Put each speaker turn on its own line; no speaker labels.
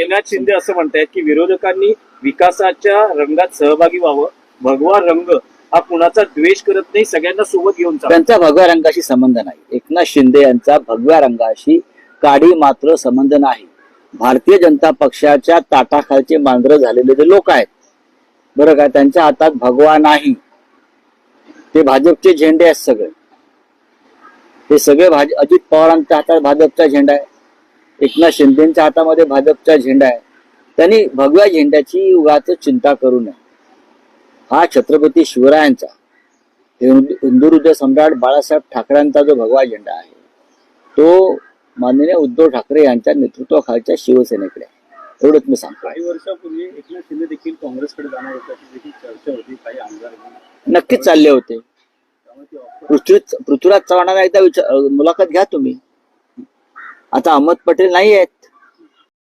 एकनाथ शिंदे असं म्हणतायत की विरोधकांनी विकासाच्या रंगात सहभागी व्हावं, भगवा रंग हा कुणाचा द्वेष करत नाही, सगळ्यांना सोबत घेऊन चालतो.
त्यांचा भगव्या रंगाशी संबंध नाही. एकनाथ शिंदे यांचा भगव्या रंगाशी काडी मात्र संबंध नाही. भारतीय जनता पक्षाच्या ताटाखालचे मांजरं झालेले जे लोक आहेत बरं का, त्यांच्या हातात भगवा नाही. ते भाजपचे झेंडे आहेत सगळे. ते सगळे अजित पवारांच्या हातात भाजपचा झेंडा आहे, एकनाथ शिंदेच्या हातामध्ये भाजपचा झेंडा आहे. त्यांनी भगव्या झेंड्याची उगाच चिंता करू नये. हा छत्रपती शिवरायांचा, हिंदू हृदय सम्राट बाळासाहेब ठाकरेंचा जो भगवा झेंडा आहे तो माननीय उद्धव ठाकरे यांच्या नेतृत्वाखालच्या शिवसेनेकडे आहे. एवढंच मी सांगतो.
काही वर्षापूर्वी एकनाथ शिंदे देखील काँग्रेसकडे जाणार होत्याची देखील चर्चा होती. काही आमदार
नक्कीच चालले होते. पृथ्वीराज चव्हाणांना एकदा मुलाखत घ्या तुम्ही. आता अहमद पटेल नाही आहेत,